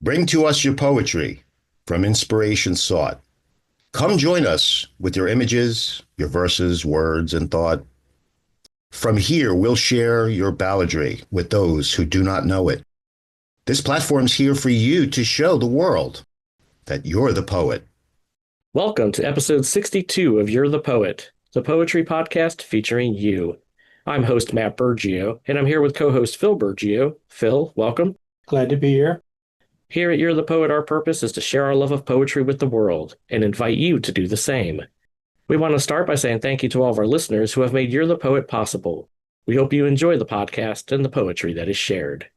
Bring to us your poetry from inspiration sought. Come join us with your images, your verses, words, and thought. From here, we'll share your balladry with those who do not know it. This platform's here for you to show the world that you're the poet. Welcome to episode 62 of You're the Poet, the poetry podcast featuring you. I'm host Matt Burgio, and I'm here with co-host Phil Burgio. Phil, welcome. Glad to be here. Here at You're the Poet, our purpose is to share our love of poetry with the world and invite you to do the same. We want to start by saying thank you to all of our listeners who have made You're the Poet possible. We hope you enjoy the podcast and the poetry that is shared.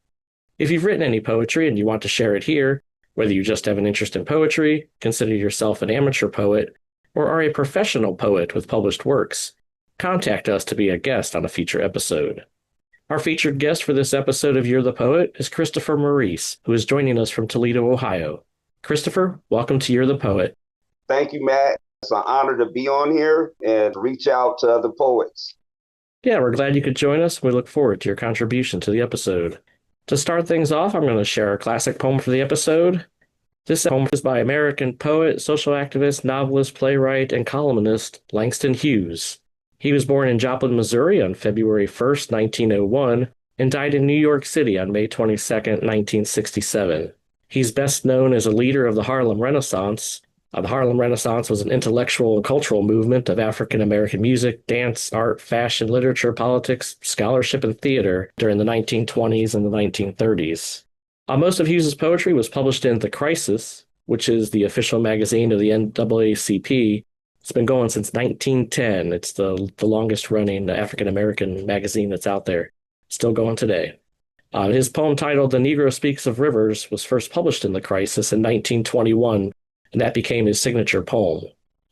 If you've written any poetry and you want to share it here, whether you just have an interest in poetry, consider yourself an amateur poet, or are a professional poet with published works, contact us to be a guest on a future episode. Our featured guest for this episode of You're the Poet is Christopher Maurice, who is joining us from Toledo, Ohio. Christopher, welcome to You're the Poet. Thank you, Matt. It's an honor to be on here and reach out to other poets. Yeah, we're glad you could join us. We look forward to your contribution to the episode. To start things off, I'm going to share a classic poem for the episode. This poem is by American poet, social activist, novelist, playwright, and columnist Langston Hughs. He was born in Joplin, Missouri on February 1st, 1901, and died in New York City on May 22nd, 1967. He's best known as a leader of the Harlem Renaissance. The Harlem Renaissance was an intellectual and cultural movement of African American music, dance, art, fashion, literature, politics, scholarship, and theater during the 1920s and the 1930s. Most of Hughes's poetry was published in The Crisis, which is the official magazine of the NAACP. It's been going since 1910. It's the longest running African American magazine that's out there. Still going today. His poem titled The Negro Speaks of Rivers was first published in The Crisis in 1921, and that became his signature poem.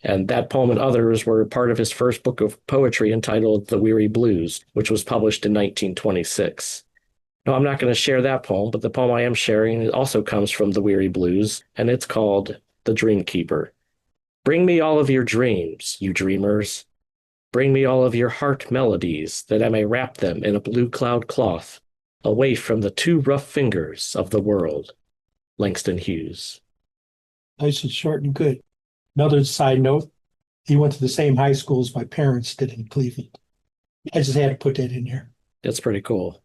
And that poem and others were part of his first book of poetry entitled The Weary Blues, which was published in 1926. No, I'm not going to share that poem, but the poem I am sharing also comes from The Weary Blues, and it's called The Dream Keeper. Bring me all of your dreams, you dreamers. Bring me all of your heart melodies, that I may wrap them in a blue cloud cloth, away from the too rough fingers of the world. Langston Hughs. Nice and short and good. Another side note, he went to the same high school as my parents did in Cleveland. I just had to put that in there. That's pretty cool.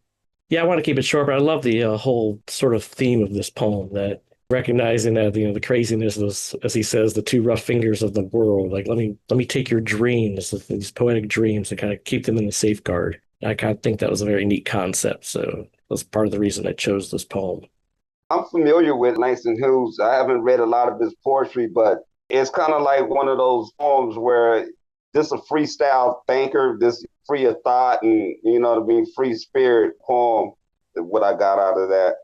Yeah, I want to keep it short, but I love the whole sort of theme of this poem, that recognizing that, the craziness of, as he says, the two rough fingers of the world. Like, let me take your dreams, these poetic dreams, and kind of keep them in the safeguard. I kind of think that was a very neat concept. So that's part of the reason I chose this poem. I'm familiar with Langston Hughs. I haven't read a lot of his poetry, but it's kind of like one of those poems where just a freestyle thinker, just free of thought and, to be free spirit poem, what I got out of that.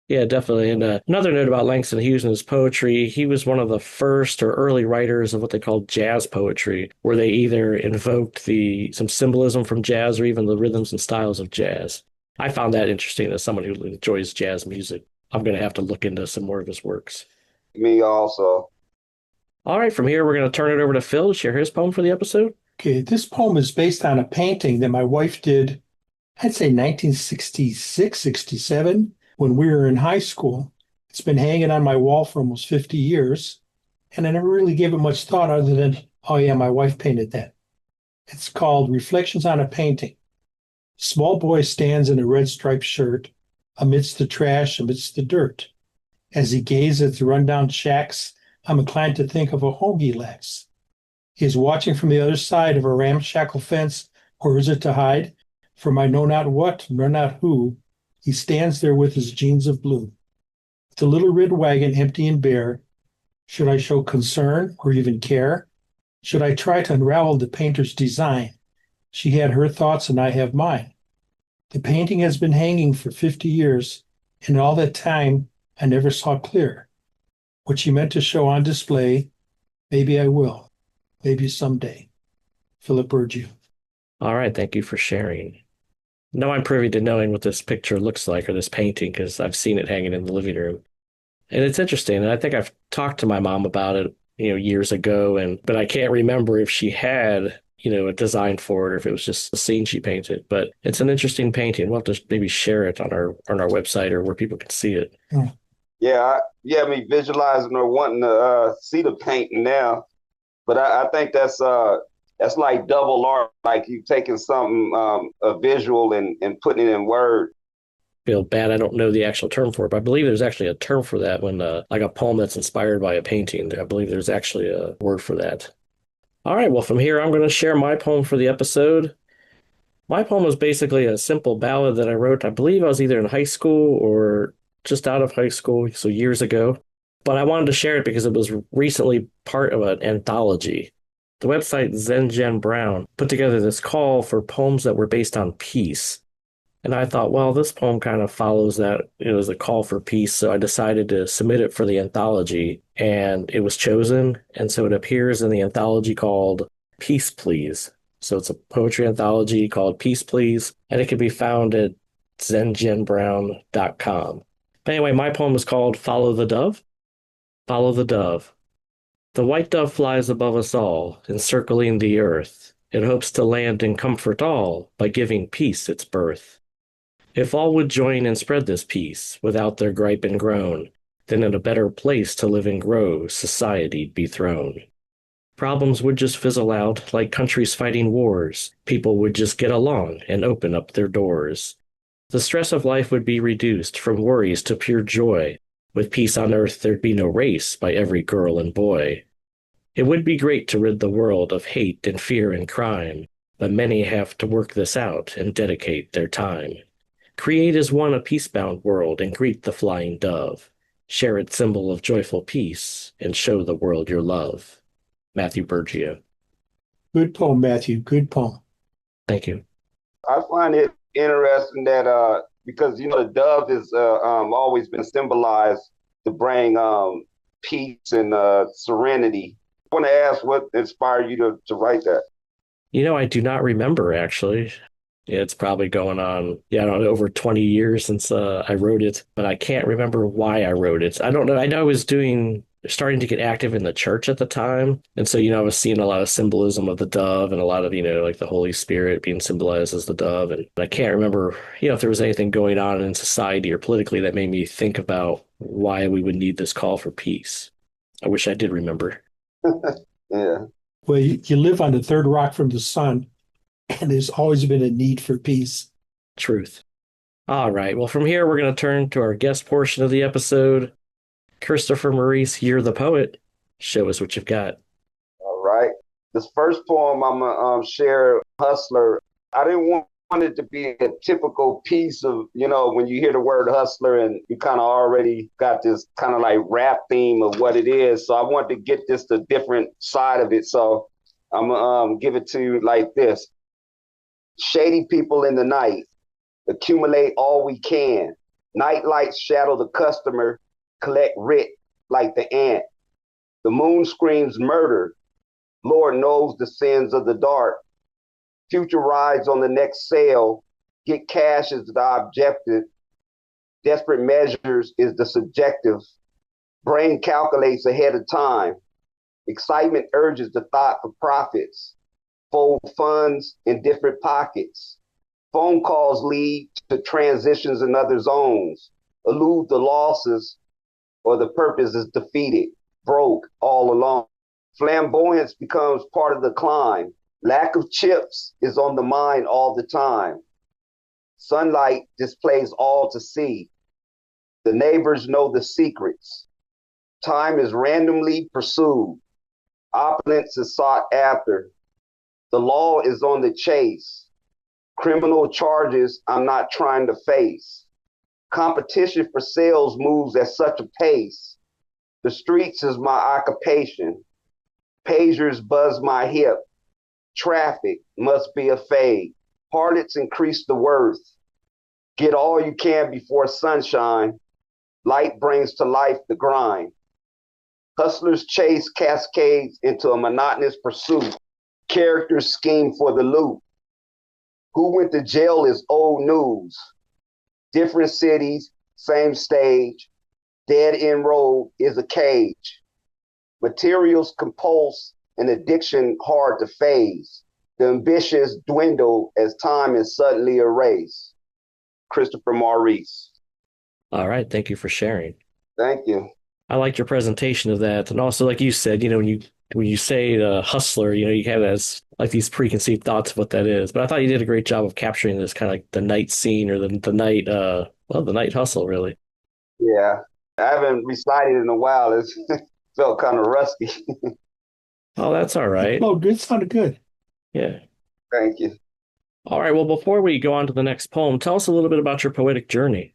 Yeah, definitely. And another note about Langston Hughes and his poetry, he was one of the first or early writers of what they called jazz poetry, where they either invoked some symbolism from jazz or even the rhythms and styles of jazz. I found that interesting as someone who enjoys jazz music. I'm going to have to look into some more of his works. Me also. All right, from here, we're going to turn it over to Phil to share his poem for the episode. Okay, this poem is based on a painting that my wife did, I'd say 1966, 67, when we were in high school. It's been hanging on my wall for almost 50 years, and I never really gave it much thought other than, oh yeah, my wife painted that. It's called Reflections on a Painting. Small boy stands in a red striped shirt amidst the trash, amidst the dirt. As he gazes at the rundown shacks, I'm inclined to think of a home he lacks. He is watching from the other side of a ramshackle fence, or is it to hide? From I know not what, nor not who, he stands there with his jeans of blue. The little red wagon empty and bare, should I show concern or even care? Should I try to unravel the painter's design? She had her thoughts and I have mine. The painting has been hanging for 50 years, and all that time I never saw clear. What she meant to show on display, maybe I will, maybe someday. Philip Burgio. All right, thank you for sharing. Now I'm privy to knowing what this picture looks like, or this painting, because I've seen it hanging in the living room. And it's interesting, and I think I've talked to my mom about it, years ago, but I can't remember if she had a design for it, or if it was just a scene she painted. But it's an interesting painting. We'll have to maybe share it on our website or where people can see it. Oh, You have me visualizing or wanting to see the painting now. But I think that's like double art, like you taking something a visual and putting it in word. Feel bad. I don't know the actual term for it, but I believe there's actually a term for that when, like a poem that's inspired by a painting. I believe there's actually a word for that. All right. Well, from here, I'm going to share my poem for the episode. My poem was basically a simple ballad that I wrote. I believe I was either in high school or just out of high school, so years ago. But I wanted to share it because it was recently part of an anthology. The website Zen Brown put together this call for poems that were based on peace. And I thought, well, this poem kind of follows that. It was a call for peace. So I decided to submit it for the anthology, and it was chosen. And so it appears in the anthology called Peace Please. So it's a poetry anthology called Peace Please, and it can be found at zenjenbrown.com. But anyway, my poem is called Follow the Dove. Follow the dove. The white dove flies above us all, encircling the earth. It hopes to land and comfort all by giving peace its birth. If all would join and spread this peace, without their gripe and groan, then in a better place to live and grow, society'd be thrown. Problems would just fizzle out like countries fighting wars. People would just get along and open up their doors. The stress of life would be reduced from worries to pure joy. With peace on earth, there'd be no race by every girl and boy. It would be great to rid the world of hate and fear and crime, but many have to work this out and dedicate their time. Create as one a peace-bound world and greet the flying dove. Share its symbol of joyful peace and show the world your love. Matthew Burgio. Good poem, Matthew. Good poem. Thank you. I find it interesting that because the dove is always been symbolized to bring peace and serenity. I want to ask what inspired you to write that. I do not remember actually. It's probably going on, I don't know, over 20 years since I wrote it, but I can't remember why I wrote it. I don't know. I know I was starting to get active in the church at the time. And so, I was seeing a lot of symbolism of the dove and a lot of, like the Holy Spirit being symbolized as the dove. And I can't remember, if there was anything going on in society or politically that made me think about why we would need this call for peace. I wish I did remember. Yeah. Well, you live on the third rock from the sun, and there's always been a need for peace. Truth. All right. Well, from here, we're going to turn to our guest portion of the episode. Christopher Maurice, you're the poet. Show us what you've got. All right. This first poem I'm going to share, Hustler. I didn't want it to be a typical piece of, when you hear the word hustler and you kind of already got this kind of like rap theme of what it is. So I wanted to get this the different side of it. So I'm going to give it to you like this. Shady people in the night, accumulate all we can. Night lights shadow the customer, collect writ like the ant. The moon screams murder. Lord knows the sins of the dark. Future rides on the next sale. Get cash is the objective. Desperate measures is the subjective. Brain calculates ahead of time. Excitement urges the thought for profits. Fold funds in different pockets. Phone calls lead to transitions in other zones. Elude the losses or the purpose is defeated. Broke all along. Flamboyance becomes part of the climb. Lack of chips is on the mind all the time. Sunlight displays all to see. The neighbors know the secrets. Time is randomly pursued. Opulence is sought after. The law is on the chase. Criminal charges I'm not trying to face. Competition for sales moves at such a pace. The streets is my occupation. Pagers buzz my hip. Traffic must be a fade. Harlots increase the worth. Get all you can before sunshine. Light brings to life the grind. Hustlers chase cascades into a monotonous pursuit. Characters scheme for the loot. Who went to jail is old news. Different cities, same stage. Dead end road is a cage. Materials compulse and addiction hard to phase. The ambitious dwindle as time is suddenly erased. Christopher Maurice. All right. Thank you for sharing. Thank you. I liked your presentation of that, and also, like you said, when you say hustler, you have as like these preconceived thoughts of what that is. But I thought you did a great job of capturing this kind of like the night scene or the night the night hustle, really. Yeah. I haven't recited in a while. It's felt kind of rusty. Oh, that's all It right. flowed good, sounded good. Yeah. Thank you. All right. Well, before we go on to the next poem, tell us a little bit about your poetic journey.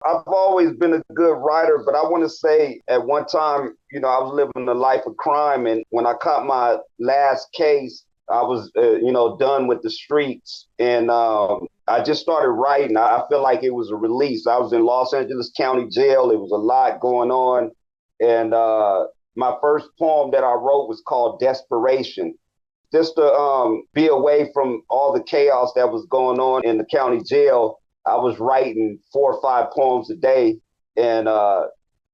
I've always been a good writer, but I want to say at one time, I was living a life of crime. And when I caught my last case, I was, done with the streets. And I just started writing. I feel like it was a release. I was in Los Angeles County Jail. It was a lot going on. And my first poem that I wrote was called Desperation. Just to be away from all the chaos that was going on in the county jail, I was writing 4 or 5 poems a day. And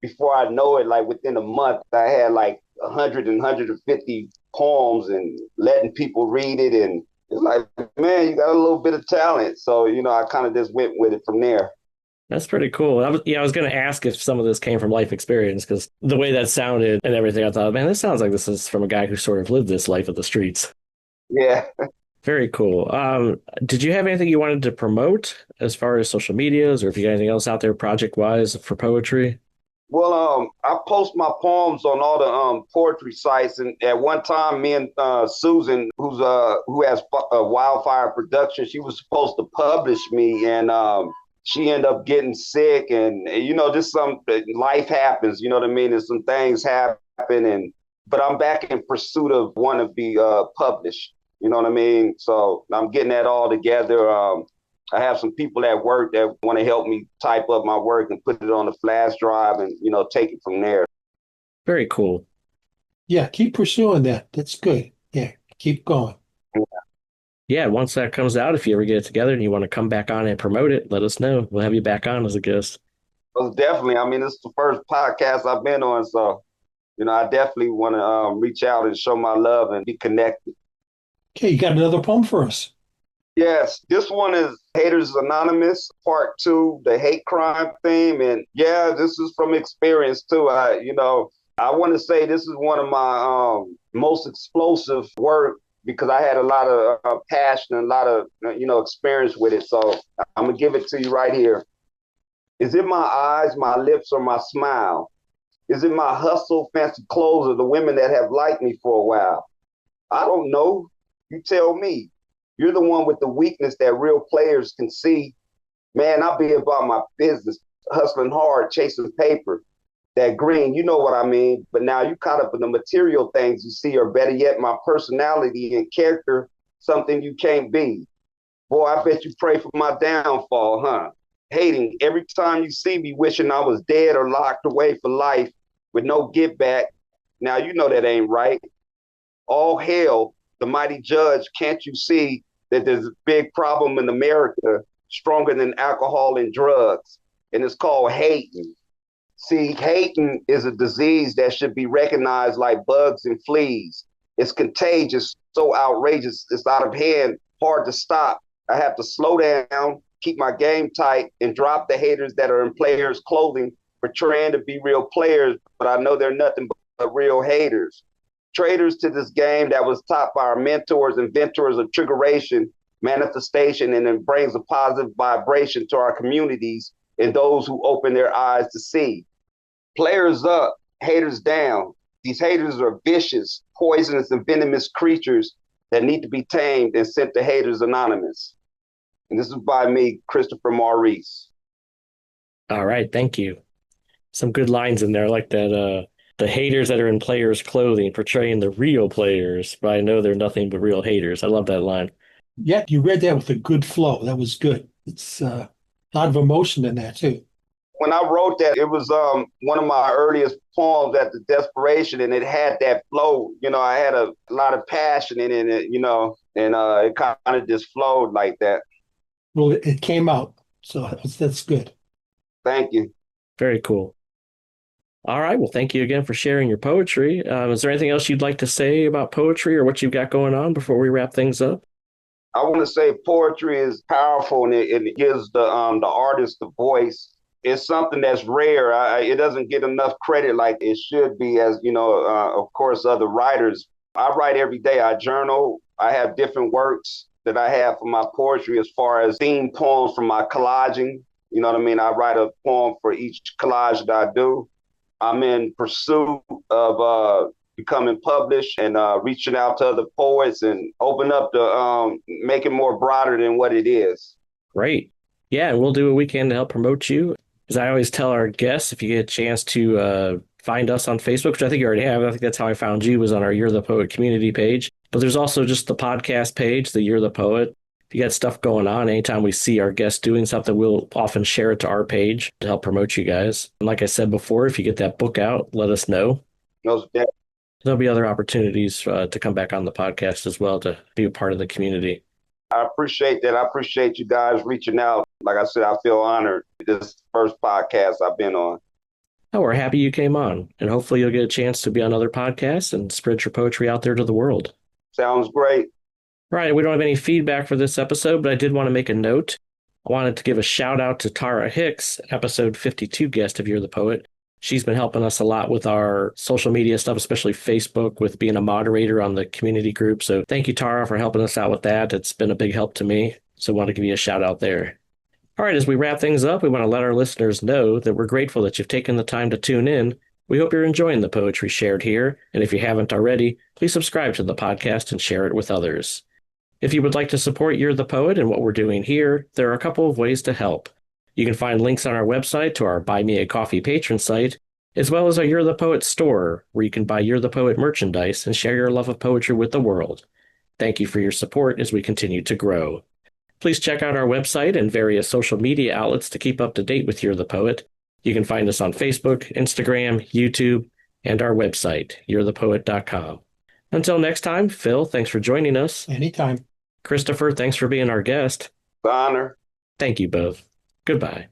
before I know it, like within a month, I had like 150 poems and letting people read it. And it's like, man, you got a little bit of talent. So, I kind of just went with it from there. That's pretty cool. I was going to ask if some of this came from life experience because the way that sounded and everything, I thought, man, this sounds like this is from a guy who sort of lived this life of the streets. Yeah. Very cool. Did you have anything you wanted to promote as far as social medias, or if you got anything else out there project wise for poetry? Well, I post my poems on all the poetry sites, and at one time, me and Susan, who has Wildfire Production, she was supposed to publish me, and she ended up getting sick, and just some life happens, you know what I mean, and some things happen, but I'm back in pursuit of wanting to be published, you know what I mean. So I'm getting that all together. I have some people at work that want to help me type up my work and put it on a flash drive and, take it from there. Very cool. Yeah, keep pursuing that. That's good. Yeah, keep going. Yeah, once that comes out, if you ever get it together and you want to come back on and promote it, let us know. We'll have you back on as a guest. Well, definitely. I mean, this is the first podcast I've been on. So, I definitely want to reach out and show my love and be connected. Okay, you got another poem for us. Yes, this one is Haters Anonymous, part 2, the hate crime theme. And yeah, this is from experience too. I want to say this is one of my most explosive work because I had a lot of passion and a lot of, experience with it. So I'm going to give it to you right here. Is it my eyes, my lips, or my smile? Is it my hustle, fancy clothes, or the women that have liked me for a while? I don't know. You tell me. You're the one with the weakness that real players can see. Man, I'll be about my business, hustling hard, chasing paper. That green, you know what I mean. But now you caught up in the material things you see, or better yet, my personality and character, something you can't be. Boy, I bet you pray for my downfall, huh? Hating every time you see me, wishing I was dead or locked away for life with no get back. Now you know that ain't right. All hail the mighty judge. Can't you see that there's a big problem in America, stronger than alcohol and drugs? And it's called hating. See, hating is a disease that should be recognized like bugs and fleas. It's contagious, so outrageous, it's out of hand, hard to stop. I have to slow down, keep my game tight, and drop the haters that are in players' clothing, portraying to be real players, but I know they're nothing but real haters. Traitors to this game that was taught by our mentors and inventors of triggeration, manifestation, and it brings a positive vibration to our communities and those who open their eyes to see. Players up, haters down. These haters are vicious, poisonous, and venomous creatures that need to be tamed and sent to Haters Anonymous. And this is by me, Christopher Maurice. All right, thank you. Some good lines in there, like that. The haters that are in players' clothing portraying the real players, but I know they're nothing but real haters. I love that line. Yeah, you read that with a good flow. That was good. It's a lot of emotion in that too. When I wrote that, it was one of my earliest poems at the Desperation, and it had that flow. I had a lot of passion in it, and it kind of just flowed like that. Well, it came out, so that's good. Thank you. Very cool. All right. Well, thank you again for sharing your poetry. Is there anything else you'd like to say about poetry or what you've got going on before we wrap things up? I want to say poetry is powerful, and it gives the artist a voice. it's something that's rare. It doesn't get enough credit like it should be, as of course, other writers. I write every day. I journal. I have different works that I have for my poetry as far as theme poems from my collaging. You know what I mean? I write a poem for each collage that I do. I'm in pursuit of becoming published and reaching out to other poets and open up the make it more broader than what it is. Great. Yeah, and we'll do what we can to help promote you. As I always tell our guests, if you get a chance to find us on Facebook, which I think you already have, I think that's how I found you, was on our You're the Poet community page. But there's also just the podcast page, the You're the Poet. If you got stuff going on, anytime we see our guests doing something, we'll often share it to our page to help promote you guys. And like I said before, if you get that book out, let us know. There'll be other opportunities to come back on the podcast as well to be a part of the community. I appreciate that. I appreciate you guys reaching out. Like I said, I feel honored. This is the first podcast I've been on. Oh, we're happy you came on, and hopefully you'll get a chance to be on other podcasts and spread your poetry out there to the world. Sounds great. Right, we don't have any feedback for this episode, but I did want to make a note. I wanted to give a shout out to Tara Hicks, episode 52 guest of You're the Poet. She's been helping us a lot with our social media stuff, especially Facebook, with being a moderator on the community group. So thank you, Tara, for helping us out with that. It's been a big help to me. So I want to give you a shout out there. All right, as we wrap things up, we want to let our listeners know that we're grateful that you've taken the time to tune in. We hope you're enjoying the poetry shared here. And if you haven't already, please subscribe to the podcast and share it with others. If you would like to support You're the Poet and what we're doing here, there are a couple of ways to help. You can find links on our website to our Buy Me a Coffee patron site, as well as our You're the Poet store, where you can buy You're the Poet merchandise and share your love of poetry with the world. Thank you for your support as we continue to grow. Please check out our website and various social media outlets to keep up to date with You're the Poet. You can find us on Facebook, Instagram, YouTube, and our website, you'rethepoet.com. Until next time, Phil, thanks for joining us. Anytime. Christopher, thanks for being our guest. Honor. Thank you both. Goodbye.